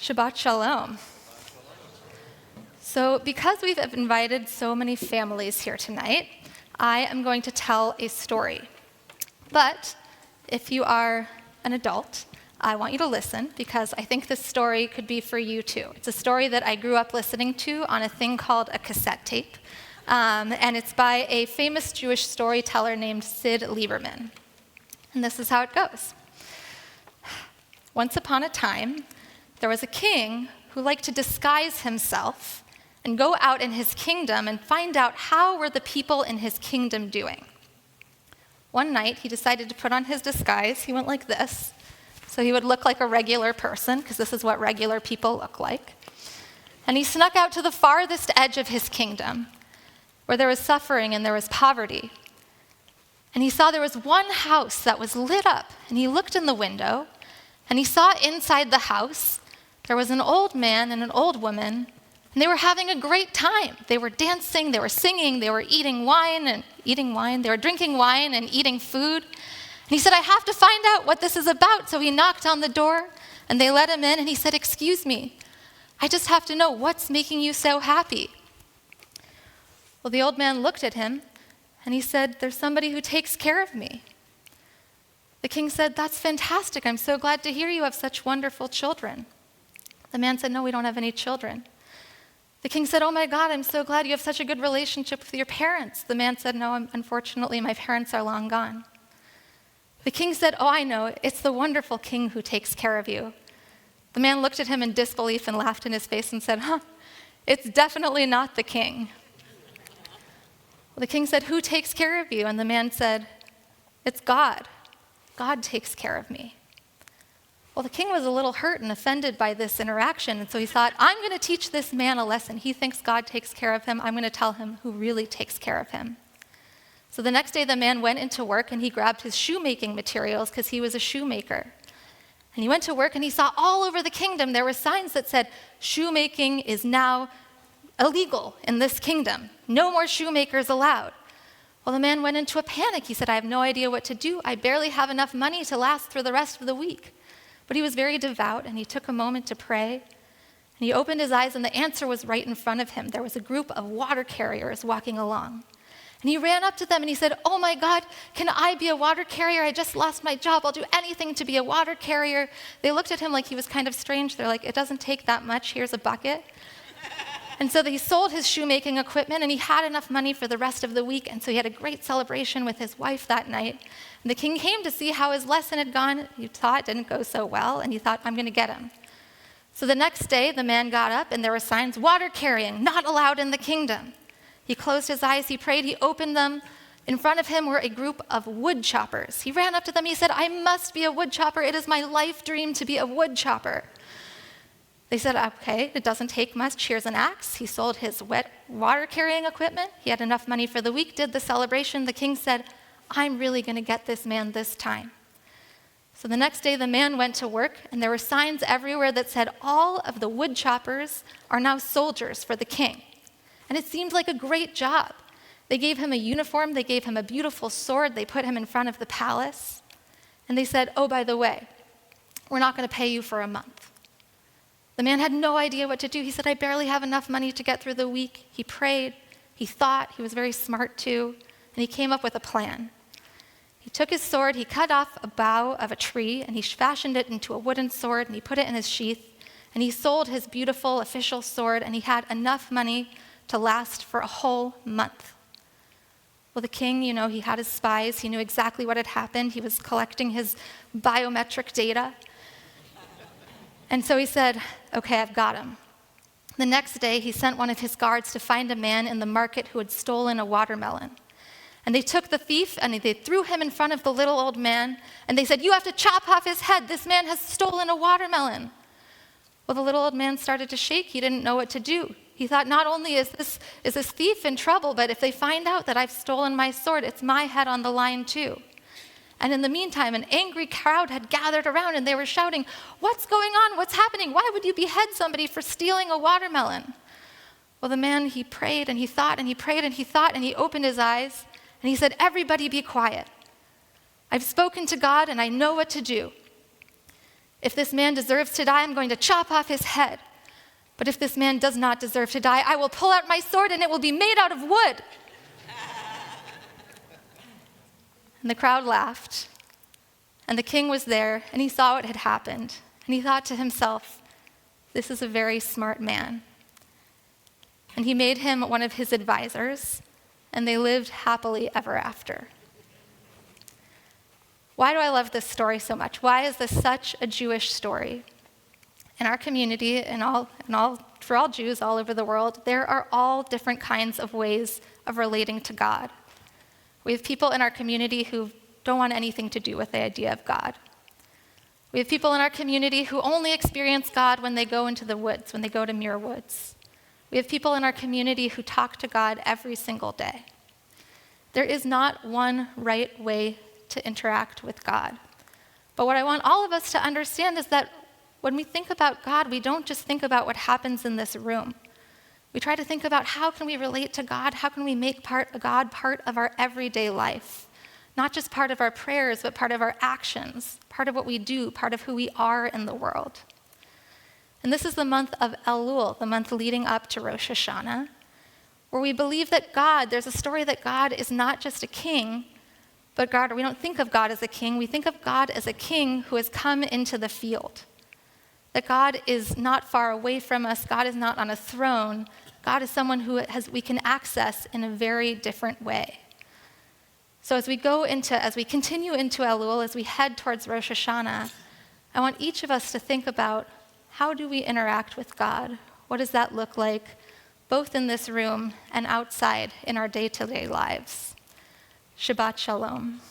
Shabbat Shalom. So because we've invited so many families here tonight, I am going to tell a story. But if you are an adult, I want you to listen because I think this story could be for you too. It's a story that I grew up listening to on a thing called a cassette tape. And it's by a famous Jewish storyteller named Sid Lieberman. And this is how it goes. Once upon a time, there was a king who liked to disguise himself and go out in his kingdom and find out how were the people in his kingdom doing. One night, he decided to put on his disguise. He went like this, so he would look like a regular person, because this is what regular people look like. And he snuck out to the farthest edge of his kingdom, where there was suffering and there was poverty. And he saw there was one house that was lit up, and he looked in the window, and he saw inside the house there was an old man and an old woman, and they were having a great time. They were dancing, they were singing, they were eating wine, they were drinking wine and eating food. And he said, I have to find out what this is about. So he knocked on the door, and they let him in, and he said, excuse me, I just have to know what's making you so happy. Well, the old man looked at him, and he said, there's somebody who takes care of me. The king said, that's fantastic. I'm so glad to hear you have such wonderful children. The man said, no, we don't have any children. The king said, oh my God, I'm so glad you have such a good relationship with your parents. The man said, no, unfortunately, my parents are long gone. The king said, oh, I know, it's the wonderful king who takes care of you. The man looked at him in disbelief and laughed in his face and said, it's definitely not the king. Well, the king said, who takes care of you? And the man said, it's God. God takes care of me. Well, the king was a little hurt and offended by this interaction, and so he thought, I'm going to teach this man a lesson. He thinks God takes care of him. I'm going to tell him who really takes care of him. So the next day, the man went into work, and he grabbed his shoemaking materials because he was a shoemaker. And he went to work, and he saw all over the kingdom there were signs that said, shoemaking is now illegal in this kingdom. No more shoemakers allowed. Well, the man went into a panic. He said, I have no idea what to do. I barely have enough money to last through the rest of the week. But he was very devout, and he took a moment to pray. And he opened his eyes, and the answer was right in front of him. There was a group of water carriers walking along. And he ran up to them, and he said, oh my God, can I be a water carrier? I just lost my job. I'll do anything to be a water carrier. They looked at him like he was kind of strange. They're like, it doesn't take that much. Here's a bucket. And so he sold his shoemaking equipment, and he had enough money for the rest of the week, and so he had a great celebration with his wife that night. And the king came to see how his lesson had gone. He thought it didn't go so well, and he thought, I'm going to get him. So the next day, the man got up, and there were signs, water carrying, not allowed in the kingdom. He closed his eyes, he prayed, he opened them. In front of him were a group of wood choppers. He ran up to them, he said, I must be a wood chopper. It is my life dream to be a wood chopper. They said, okay, it doesn't take much. Here's an axe. He sold his wet water carrying equipment. He had enough money for the week, did the celebration. The king said, I'm really going to get this man this time. So the next day, the man went to work, and there were signs everywhere that said all of the wood choppers are now soldiers for the king. And it seemed like a great job. They gave him a uniform. They gave him a beautiful sword. They put him in front of the palace. And they said, oh, by the way, we're not going to pay you for a month. The man had no idea what to do. He said, I barely have enough money to get through the week. He prayed, he thought, he was very smart too, and he came up with a plan. He took his sword, he cut off a bough of a tree, and he fashioned it into a wooden sword, and he put it in his sheath, and he sold his beautiful official sword, and he had enough money to last for a whole month. Well, the king, he had his spies. He knew exactly what had happened. He was collecting his biometric data. And so he said, okay, I've got him. The next day, he sent one of his guards to find a man in the market who had stolen a watermelon. And they took the thief, and they threw him in front of the little old man, and they said, you have to chop off his head. This man has stolen a watermelon. Well, the little old man started to shake. He didn't know what to do. He thought, not only is this thief in trouble, but if they find out that I've stolen my sword, it's my head on the line too. And in the meantime, an angry crowd had gathered around, and they were shouting, what's going on? What's happening? Why would you behead somebody for stealing a watermelon? Well, the man, he prayed, and he thought, and he prayed, and he thought, and he opened his eyes, and he said, everybody be quiet. I've spoken to God, and I know what to do. If this man deserves to die, I'm going to chop off his head. But if this man does not deserve to die, I will pull out my sword and it will be made out of wood." And the crowd laughed. And the king was there, and he saw what had happened. And he thought to himself, "This is a very smart man." And he made him one of his advisors, and they lived happily ever after. Why do I love this story so much? Why is this such a Jewish story? In our community, for all Jews all over the world, there are all different kinds of ways of relating to God. We have people in our community who don't want anything to do with the idea of God. We have people in our community who only experience God when they go into the woods, when they go to Muir Woods. We have people in our community who talk to God every single day. There is not one right way to interact with God. But what I want all of us to understand is that when we think about God, we don't just think about what happens in this room. We try to think about how can we relate to God? How can we make God part of our everyday life? Not just part of our prayers, but part of our actions, part of what we do, part of who we are in the world. And this is the month of Elul, the month leading up to Rosh Hashanah, where we believe that there's a story that God is not just a king, but we don't think of God as a king, we think of God as a king who has come into the field. That God is not far away from us, God is not on a throne, God is someone we can access in a very different way. So as we continue into Elul, as we head towards Rosh Hashanah, I want each of us to think about, how do we interact with God? What does that look like, both in this room and outside in our day-to-day lives? Shabbat Shalom.